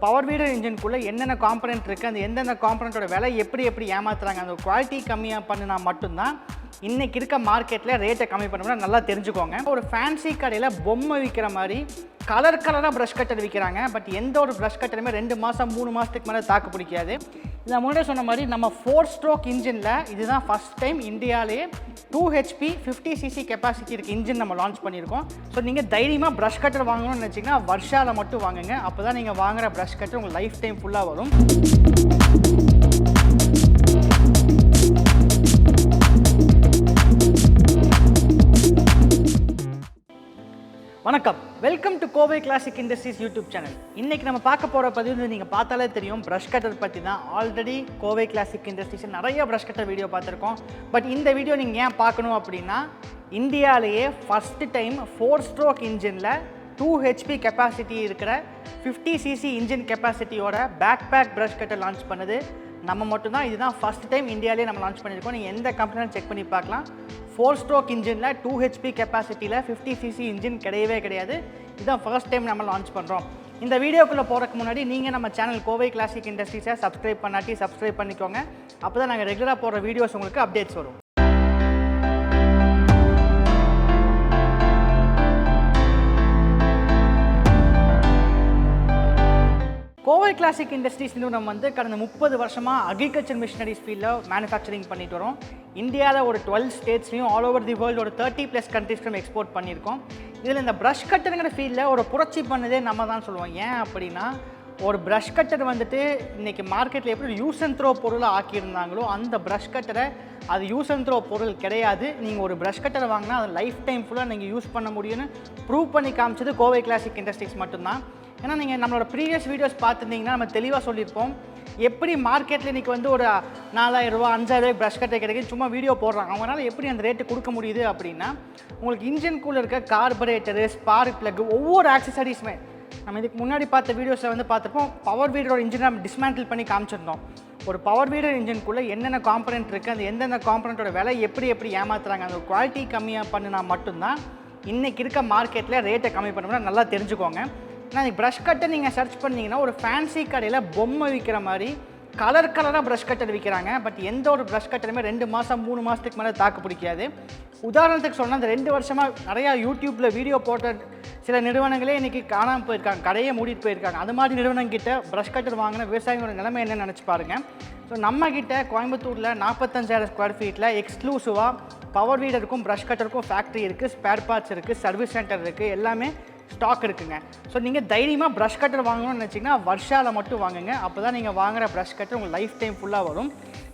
Power வீடர் இன்ஜின்குள்ளே என்னென்ன component இருக்குது, அந்த எந்தெந்த காம்பனண்ட்டோட விலை எப்படி ஏமாத்துறாங்க, அந்த குவாலிட்டி கம்மியாக பண்ணினா மட்டும்தான் இன்றைக்கி இருக்க மார்க்கெட்டில் ரேட்டை கம்மி பண்ண நல்லா தெரிஞ்சுக்கோங்க. ஒரு ஃபேன்சி கடையில் பொம்மை விற்கிற மாதிரி கலராக ப்ரஷ் கட்டர் விற்கிறாங்க. பட் எந்த ஒரு ப்ரஷ் கட்டருமே 2 மாதம் 3 மாதத்துக்கு மேலே தாக்கு பிடிக்காது. இதை முன்னாடி சொன்ன மாதிரி நம்ம 4 ஸ்ட்ரோக் இன்ஜினில் இதுதான் ஃபஸ்ட் டைம் இந்தியாவிலேயே 2 HP 50cc கெப்பாசிட்டி இருக்க இன்ஜின் நம்ம லான்ச் பண்ணியிருக்கோம். ஸோ நீங்கள் தைரியமாக ப்ரஷ் கட்டர் வாங்கணும்னு நினச்சிங்கன்னா வர்ஷாவில் மட்டும் வாங்குங்க. அப்போ தான் நீங்கள் வாங்குகிற ப்ரஷ் கட்டர் உங்கள் லைஃப் டைம் ஃபுல்லாக வரும். வணக்கம், welcome to Kovai classic industries YouTube channel. இன்றைக்கி நம்ம பார்க்க போகிற பதிவு நீங்கள் பார்த்தாலே தெரியும், ப்ரஷ் கட்டர் பற்றி தான். ஆல்ரெடி கோவை கிளாசிக் இண்டஸ்ட்ரீஸ் நிறைய ப்ரஷ் கட்டர் வீடியோ பார்த்துருக்கோம். பட் இந்த வீடியோ நீங்கள் ஏன் பார்க்கணும் அப்படின்னா, இந்தியாவிலேயே ஃபஸ்ட்டு டைம் 4 ஸ்ட்ரோக் இன்ஜினில் 2 HP கெப்பாசிட்டி இருக்கிற 50cc இன்ஜின் கெப்பாசிட்டியோட பேக் ப்ரஷ் கட்டர் லான்ச் பண்ணுது நம்ம மட்டும்தான். இதுதான் ஃபஸ்ட் டைம் இந்தியாவிலே நம்ம லான்ச் பண்ணியிருக்கோம். நீங்கள் எந்த கம்பெனியும் செக் பண்ணி பார்க்கலாம். 4 ஸ்ட்ரோக் இன்ஜினில் 2 HP கெப்பாசிட்டியில் 50cc இன்ஜின் கிடையாது. இதுதான் ஃபர்ஸ்ட் டைம் நம்ம லான்ச் பண்ணுறோம். இந்த வீடியோக்குள்ளே போகிறதுக்கு முன்னாடி நீங்கள் நம்ம சேனல் கோவை கிளாசிக் இண்டஸ்ட்ரீஸை சப்ஸ்கிரைப் பண்ணாட்டி சப்ஸ்கிரைப் பண்ணிக்கோங்க. அப்போ தான் நாங்கள் ரெகுலராக போகிற வீடியோஸ் உங்களுக்கு அப்டேட்ஸ் வரும். கோவை கிளாசிக் இண்டஸ்ட்ரீஸ் நிறுவனம் கடந்த 30 வருஷமாக அக்ரிகல்ச்சர் மிஷினரிஸ் ஃபீல்டில் மேனுஃபேக்சரிங் பண்ணிட்டு வரோம். இந்தியாவில் ஒரு 12 ஸ்டேட்ஸ்லையும் ஆல் ஓவர் தி வேர்ல்டு ஒரு 30+ கண்ட்ரீஸ்க்கும் எக்ஸ்போர்ட் பண்ணியிருக்கோம். இதில் இந்த ப்ரஷ் கட்டருங்கிற ஃபீல்டில் ஒரு புரட்சி பண்ணதே நம்ம தான் சொல்லுவோம். ஏன் அப்படின்னா, ஒரு ப்ரஷ் கட்டர் இன்றைக்கி மார்க்கெட்டில் எப்படி யூஸ் அண்ட் த்ரோ பொருளை ஆக்கியிருந்தாங்களோ அந்த ப்ரஷ் கட்டரை அது யூஸ் அண்ட் த்ரோ பொருள் கிடையாது. நீங்கள் ஒரு ப்ரஷ் கட்டரை வாங்கினா அது லைஃப் டைம் ஃபுல்லாக நீங்கள் யூஸ் பண்ண முடியும்னு ப்ரூவ் பண்ணி காமிச்சது கோவை கிளாசிக் இண்டஸ்ட்ரீஸ் மட்டும்தான். ஏன்னா நீங்கள் நம்மளோட ப்ரீவியஸ் வீடியோஸ் பார்த்துருந்தீங்கன்னா நம்ம தெளிவாக சொல்லியிருப்போம், எப்படி மார்க்கெட்டில் இன்றைக்கி ஒரு 4000 ரூபா 5000 ரூபாய் ப்ரஷ் கட்டர் கிடைக்கும் சும்மா வீடியோ போடுறாங்க. அவங்களால எப்படி அந்த ரேட்டு கொடுக்க முடியுது அப்படின்னா, உங்களுக்கு இன்ஜின்குள்ளே இருக்க கார்பரேட்டரு, ஸ்பார்க் ப்ளக், ஒவ்வொரு ஆக்சசரிஸுமே நம்ம இதுக்கு முன்னாடி பார்த்த வீடியோஸில் பார்த்துப்போம். பவர் வீடரோட இன்ஜினை நம்ம டிஸ்மேண்டில் பண்ணி காமிச்சிருந்தோம். ஒரு பவர் வீடர் இன்ஜின்குள்ளே என்னென்ன காம்பனண்ட் இருக்குது, அந்த எந்தெந்த காம்பனண்ட்டோட விலை எப்படி ஏமாத்துறாங்க, அந்த குவாலிட்டி கம்மியாக பண்ணினா மட்டும்தான் இன்றைக்கி இருக்க மார்க்கெட்டில் ரேட்டை கம்மி பண்ணணும்னா நல்லா தெரிஞ்சுக்கோங்க. ஏன்னா ப்ரஷ் கட்டர் நீங்கள் சர்ச் பண்ணிங்கன்னா ஒரு ஃபேன்சி கடையில் பொம்மை விற்கிற மாதிரி கலராக ப்ரஷ் கட்டர் விற்கிறாங்க. பட் எந்த ஒரு ப்ரஷ் கட்டருமே 2 மாதம் 3 மாதத்துக்கு மேலே தாக்கு பிடிக்காது. உதாரணத்துக்கு சொன்னால், அந்த 2 வருஷமாக நிறையா யூடியூப்பில் வீடியோ போட்ட சில நிறுவனங்களே இன்றைக்கி காணாமல் போயிருக்காங்க, கடையை மூடிட்டு போயிருக்காங்க. அது மாதிரி நிறுவனங்கிட்ட ப்ரஷ் கட்டர் வாங்கின விவசாயிகளோட நிலைமை என்னென்னு நினச்சி பாருங்கள். ஸோ நம்மக்கிட்ட கோயம்புத்தூரில் 45,000 ஸ்கொயர் ஃபீட்டில் எக்ஸ்க்ளூசிவாக பவர் வீடருக்கும் ப்ரஷ் கட்டருக்கும் ஃபேக்ட்ரி இருக்குது, ஸ்பேர் பார்ட்ஸ் இருக்குது, சர்வீஸ் சென்டர் இருக்குது, எல்லாமே ஸ்டாக் இருக்குங்க. ஸோ நீங்கள் தைரியமாக ப்ரஷ் கட்டர் வாங்கணும்னு நினச்சிங்கன்னா வர்ஷாவில் மட்டும் வாங்குங்க. அப்போ தான் நீங்கள் வாங்குகிற ப்ரஷ் கட்டர் உங்கள் லைஃப் டைம் ஃபுல்லாக வரும்.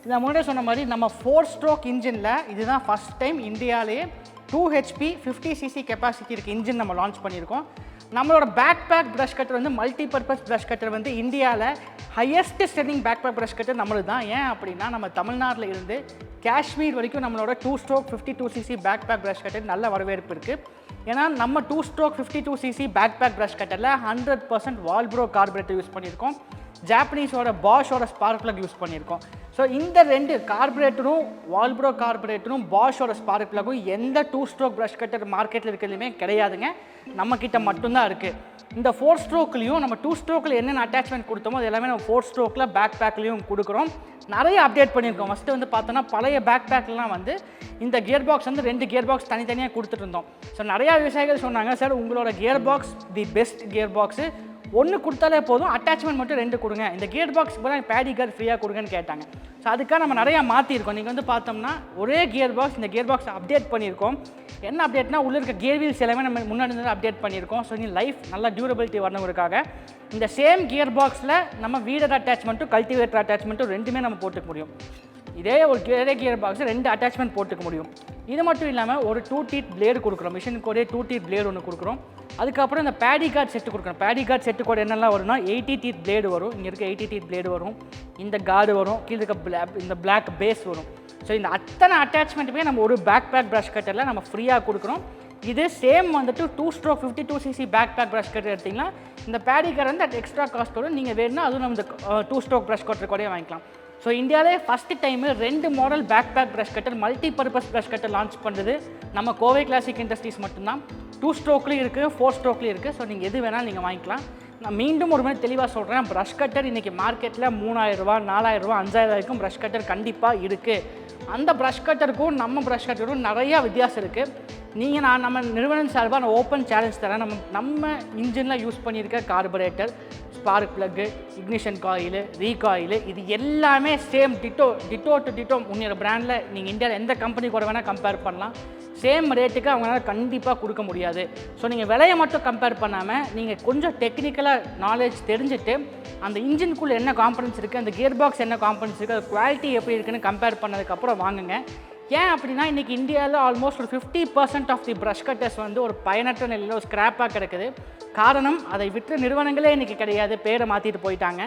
இதை முன்னாடி சொன்ன மாதிரி நம்ம 4 ஸ்ட்ரோக் இன்ஜினில் இதுதான் ஃபஸ்ட் டைம் இந்தியாவிலேயே 2 HP 50cc கெப்பாசிட்டி இருக்க இன்ஜின் நம்ம லான்ச் பண்ணியிருக்கோம். நம்மளோட back brush cutter multipurpose brush cutter இந்தியாவில் highest selling back brush cutter நம்மளுது தான். ஏன் அப்படின்னா, நம்ம தமிழ்நாட்டில் இருந்து காஷ்மீர் வரைக்கும் நம்மளோட 2 stroke 52cc back brush cutter நல்ல வரவேற்பு இருக்குது. ஏன்னா நம்ம 2 ஸ்ட்ரோக் 52cc பேக் ப்ரஷ் கட்டரில் 100% வால்ப்ரோ கார்பரேட்டர் யூஸ் பண்ணியிருக்கோம். ஜாப்பனீஸோட பாஷோட ஸ்பார்க் ப்ளக் யூஸ் பண்ணியிருக்கோம். ஸோ இந்த 2 கார்பரேட்டரும், வால்ப்ரோ கார்பரேட்டரும், பாஷோட ஸ்பார்க் ப்ளக்கும் எந்த 2 ஸ்ட்ரோக் ப்ரஷ் கட்டர் மார்க்கெட்டில் இருக்கிறதுலையுமே கிடையாதுங்க, நம்மக்கிட்ட மட்டும்தான் இருக்குது. இந்த 4 ஸ்ட்ரோக்லையும் நம்ம 2 ஸ்ட்ரோக்கில் என்னென்ன அட்டாச்மெண்ட் கொடுத்தோமோ அது எல்லாமே நம்ம 4 ஸ்ட்ரோக்கில் பேக்லேயும் கொடுக்குறோம். நிறைய அப்டேட் பண்ணியிருக்கோம். ஃபஸ்ட்டு பார்த்தோன்னா பழைய பேக்லாம் இந்த கியர் பாக்ஸ் 2 கியர் பாக்ஸ் தனித்தனியாக கொடுத்துட்டு இருந்தோம். ஸோ நிறையா விவசாயிகள் சொன்னாங்க, சார் உங்களோட gear box the best gear box, 1 கொடுத்தாலே போதும், அட்டாச்மெண்ட் மட்டும் 2 கொடுங்க, இந்த கியர் பாக்ஸ் போல பேடி கார்டு ஃப்ரீயாக கொடுங்கன்னு கேட்டாங்க. ஸோ அதுக்காக நம்ம நிறையா மாற்றிருக்கோம். நீங்கள் பார்த்தோம்னா ஒரே கியர் பாக்ஸ், இந்த கியர் பாக்ஸ் அப்டேட் பண்ணியிருக்கோம். என்ன அப்டேட்னா, உள்ளே இருக்க கியர் வீல்ஸ் எல்லாமே நம்ம முன்னாடி இருந்து அப்டேட் பண்ணியிருக்கோம். ஸோ நீ லைஃப் நல்லா டியூரபிலிட்டி வரணுங்கிறதுக்காக இந்த சேம் கியர் பாக்ஸில் நம்ம வீடர் அட்டாச்மெண்ட்டும் கல்டிவேட்டர் அட்டாச்மெண்ட்டும் 2மே நம்ம போட்டுக்க முடியும். இதே ஒரு கியர் பாக்ஸ் 2 அட்டாச்மெண்ட் போட்டுக்க முடியும். இது மட்டும் இல்லாமல் ஒரு 2 டீத் பிளேடு கொடுக்குறோம். மிஷினுக்கு ஒரே 2 டீத் பிளேடு ஒன்று கொடுக்குறோம். அதுக்கப்புறம் இந்த பேடி கார்டு செட்டு கொடுக்குறோம். பேடி கார்டு செட்டு கூட என்னெல்லாம் வரும்னா 80 டீத் பிளேடு வரும். இங்கே இருக்க 80 டீத் பிளேடு வரும், இந்த கார்டு வரும், கீழே இருக்க இந்த பிளாக் பேஸ் வரும். ஸோ இந்த அத்தனை அட்டாச்மெண்ட்டுமே நம்ம ஒரு பேக் ப்ரஷ் கட்டரில் நம்ம ஃப்ரீயாக கொடுக்குறோம். இது same 2 stroke 52cc back brush cutter எடுத்திங்கன்னா இந்த பேடி கார்டு அது எக்ஸ்ட்ரா காஸ்ட் வரும். நீங்கள் வேணும்னா அதுவும் நம்ம இந்த 2 ஸ்ட்ரோக் ப்ரஷ் கட்டர் கூட வாங்கிக்கலாம். ஸோ இந்தியாவிலே first time 2 model back brush cutter multipurpose brush cutter launch பண்ணுறது நம்ம கோவை கிளாசிக் இண்டஸ்ட்ரீஸ் மட்டும்தான். 2 ஸ்ட்ரோக்லேயும் இருக்குது, 4 ஸ்ட்ரோக்லேயும் இருக்குது. ஸோ நீங்கள் எது வேணாலும் நீங்கள் வாங்கிக்கலாம். நான் மீண்டும் ஒரு மாதிரி தெளிவாக சொல்கிறேன், ப்ரஷ் கட்டர் இன்றைக்கி மார்க்கெட்டில் 3000 ரூபா 4000 ரூபா 5000 வரைக்கும் ப்ரஷ் கட்டர் கண்டிப்பாக இருக்குது. அந்த ப்ரஷ் கட்டருக்கும் நம்ம ப்ரஷ் கட்டருக்கும் நிறையா வித்தியாசம் இருக்குது. நீங்கள் நம்ம நிறுவனம் சார்பாக நான் ஓப்பன் சேலஞ்ச் தரேன். நம்ம இன்ஜினில் யூஸ் பண்ணியிருக்க carburettor, spark plug, ignition coil, recoil இது எல்லாமே சேம் டிட்டோ டு டிட்டோ உன்னோட பிராண்டில் நீங்கள் இந்தியாவில் எந்த கம்பெனி கூட வேணால் கம்பேர் பண்ணலாம். சேம் ரேட்டுக்கு அவங்களால கண்டிப்பாக கொடுக்க முடியாது. ஸோ நீங்கள் விலையை மட்டும் கம்பேர் பண்ணாமல் நீங்கள் கொஞ்சம் டெக்னிக்கலாக நாலேஜ் தெரிஞ்சுட்டு அந்த இன்ஜின்குள்ளே என்ன காம்பனன்ட்ஸ் இருக்குது, அந்த கியர் பாக்ஸ் என்ன காம்பனன்ட்ஸ் இருக்குது, அது குவாலிட்டி எப்படி இருக்குன்னு கம்பேர் பண்ணதுக்கப்புறம் வாங்குங்க. ஏன் அப்படின்னா இன்றைக்கி இந்தியாவில் ஆல்மோஸ்ட் ஒரு 50% ஆஃப் தி ப்ரஷ் கட்டர்ஸ் வந்து ஒரு பயனற்ற நிலையில் ஒரு ஸ்க்ராப்பாக கிடக்குது. காரணம் அதை விற்ற நிறுவனங்களே இன்றைக்கி கிடையாது, பேரை மாற்றிட்டு போயிட்டாங்க.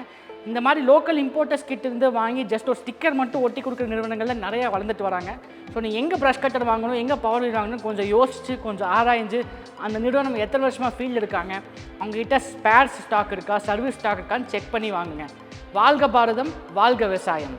இந்த மாதிரி லோக்கல் இம்போர்ட்டர்ஸ் கிட்ட இருந்து வாங்கி ஜஸ்ட் ஒரு ஸ்டிக்கர் மட்டும் ஒட்டி கொடுக்குற நிறுவனங்களில் நிறையா வளர்ந்துட்டு வராங்க. ஸோ நீங்கள் எங்கே ப்ரஷ் கட்டர் வாங்கணும், எங்கே பவர் வீல் வாங்கணும் கொஞ்சம் யோசித்து கொஞ்சம் ஆராய்ஞ்சு அந்த நிறுவனம் எத்தனை வருஷமாக ஃபீல்டு இருக்காங்க, அவங்ககிட்ட ஸ்பேர்ஸ் ஸ்டாக் இருக்கா, சர்வீஸ் ஸ்டாக் இருக்கான்னு செக் பண்ணி வாங்குங்க. வாழ்க பாரதம், வாழ்க விவசாயம்.